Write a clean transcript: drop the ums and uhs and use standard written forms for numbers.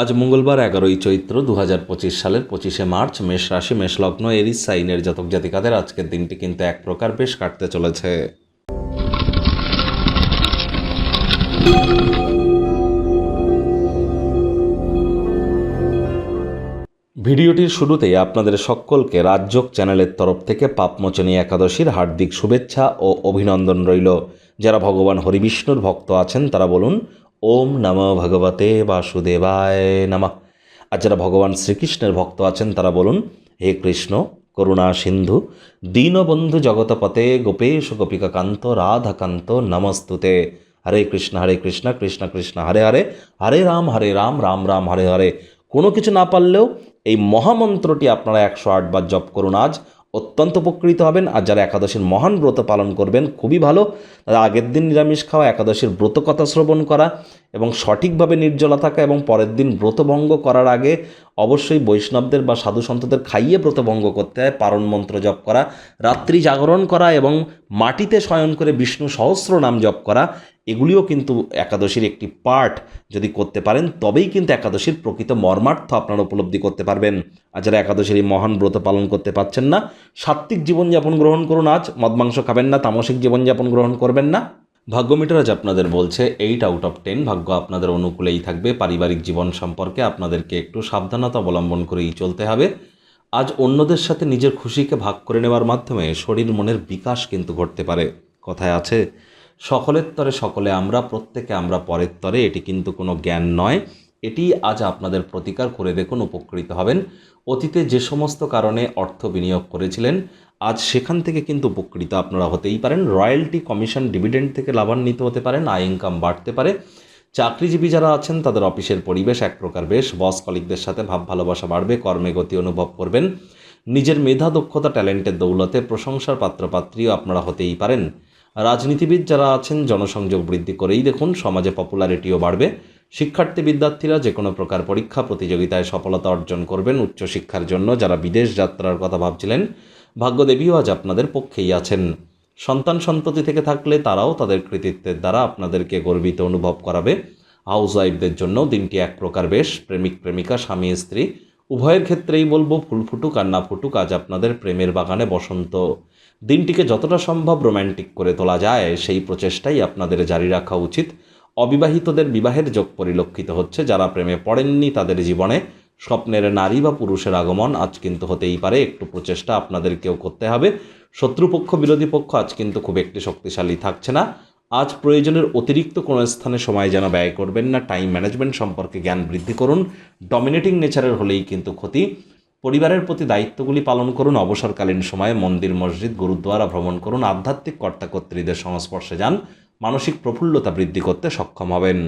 আজ মঙ্গলবার 11ই চৈত্র 2025 সালের 25শে মার্চ। মেষ রাশি, মেষ লগ্ন, এরিস সাইনের জাতক জাতিকাদের আজকের দিনটি কিন্তু এক প্রকার বেশ কাটতে চলেছে। ভিডিওটির শুরুতেই আপনাদের সকলকে রাজযোগ চ্যানেলের তরফ থেকে পাপমোচনী একাদশীর হার্দিক শুভেচ্ছা ও অভিনন্দন রইল। যারা ভগবান হরিবিষ্ণুর ভক্ত আছেন তারা বলুন ওম নমঃ ভগবতে বাসুদেবায় নমঃ। আর যারা ভগবান শ্রীকৃষ্ণের ভক্ত আছেন তারা বলুন হে কৃষ্ণ করুণা সিন্ধু দীনবন্ধু জগতপতে গোপেশ গোপিকাকান্ত রাধাকান্ত নমস্তুতে। হরে কৃষ্ণ কৃষ্ণ কৃষ্ণ হরে হরে, হরে রাম রাম রাম হরে হরে। কোনো কিছু না পারলেও এই মহামন্ত্রটি আপনারা 108 বার জপ করুন, আজ অত্যন্ত উপকৃত হবেন। আর যারা একাদশীর মহান ব্রত পালন করবেন খুবই ভালো, তারা আগের দিন নিরামিষ খাওয়া, একাদশীর ব্রত কথা শ্রবণ করা এবং সঠিকভাবে নির্জলা থাকা এবং পরের দিন ব্রতভঙ্গ করার আগে অবশ্যই বৈষ্ণবদের বা সাধু সন্তদের খাইয়ে ব্রতভঙ্গ করতে হয়। পারণ মন্ত্র জপ করা, রাত্রি জাগরণ করা এবং মাটিতে শয়ন করে বিষ্ণু সহস্র নাম জপ করা, এগুলিও কিন্তু একাদশীর একটি পার্ট। যদি করতে পারেন তবেই কিন্তু একাদশীর প্রকৃত মর্মার্থ আপনারা উপলব্ধি করতে পারবেন। আর যারা একাদশীর এই মহান ব্রত পালন করতে পারছেন না, সাত্ত্বিক জীবনযাপন গ্রহণ করুন। আজ মদ মাংস খাবেন না, তামসিক জীবনযাপন গ্রহণ করবেন না। ভাগ্যমিটার আজ আপনাদের বলছে 8 আউট অফ 10, ভাগ্য আপনাদের অনুকূলেই থাকবে। পারিবারিক জীবন সম্পর্কে আপনাদেরকে একটু সাবধানতা অবলম্বন করেই চলতে হবে। আজ অন্যদের সাথে নিজের খুশিকে ভাগ করে নেওয়ার মাধ্যমে শরীর মনের বিকাশ কিন্তু ঘটতে পারে। কথায় আছে সকলের তরে সকলে আমরা, প্রত্যেকে আমরা পরের তরে। এটি কিন্তু কোনো জ্ঞান নয়, এটি আজ আপনাদের প্রতিকার করে দেখুন, উপকৃত হবেন। অতীতে যে সমস্ত কারণে অর্থ বিনিয়োগ করেছিলেন আজ সেখান থেকে কিন্তু উপকৃত আপনারা হতেই পারেন। রয়্যালটি, কমিশন, ডিভিডেন্ড থেকে লাভান্বিত হতে পারেন, আয় ইনকাম বাড়তে পারে। চাকরিজীবী যারা আছেন তাদের অফিসের পরিবেশ এক প্রকার বেশ, বস কলিগদের সাথে ভাব ভালোবাসা বাড়বে, কর্মে গতি অনুভব করবেন। নিজের মেধা, দক্ষতা, ট্যালেন্টের দৌলতে প্রশংসার পাত্রপাত্রীও আপনারা হতেই পারেন। রাজনীতিবিদ যারা আছেন জনসংযোগ বৃদ্ধি করেই দেখুন, সমাজে পপুলারিটিও বাড়বে। শিক্ষার্থী বিদ্যার্থীরা যে কোনো প্রকার পরীক্ষা প্রতিযোগিতায় সফলতা অর্জন করবেন। উচ্চশিক্ষার জন্য যারা বিদেশ যাত্রার কথা ভাবছিলেন, ভাগ্যদেবীও আজ আপনাদের পক্ষেই আছেন। সন্তান সন্ততি থেকে থাকলে তারাও তাদের কৃতিত্বের দ্বারা আপনাদেরকে গর্বিত অনুভব করাবে। হাউস ওয়াইফদের জন্য দিনটি এক প্রকার বেশ। প্রেমিক প্রেমিকা, স্বামী স্ত্রী উভয়ের ক্ষেত্রেই বলবো ফুল ফুটুক আর না ফুটুক, আজ আপনাদের প্রেমের বাগানে বসন্ত। দিনটিকে যতটা সম্ভব রোম্যান্টিক করে তোলা যায় সেই প্রচেষ্টাই আপনাদের জারি রাখা উচিত। অবিবাহিতদের বিবাহের যোগ পরিলক্ষিত হচ্ছে। যারা প্রেমে পড়েননি তাদের জীবনে স্বপ্নের নারী বা পুরুষের আগমন আজ কিন্তু হতেই পারে। একটু প্রচেষ্টা আপনাদেরকেও করতে হবে। শত্রুপক্ষ, বিরোধী পক্ষ আজ কিন্তু খুব একটি শক্তিশালী থাকছে না। আজ প্রয়োজনের অতিরিক্ত কোনো স্থানে সময় যেন ব্যয় করবেন না। টাইম ম্যানেজমেন্ট সম্পর্কে জ্ঞান বৃদ্ধি করুন। ডমিনেটিং নেচারের হলেই কিন্তু ক্ষতি। পরিবারের প্রতি দায়িত্বগুলি পালন করুন। অবসরকালীন সময়ে মন্দির, মসজিদ, গুরুদ্বারা ভ্রমণ করুন। আধ্যাত্মিক কর্তাকর্ত্রীদের সংস্পর্শে যান। মানসিক প্রফুল্লতা বৃদ্ধি করতে সক্ষম হবেন।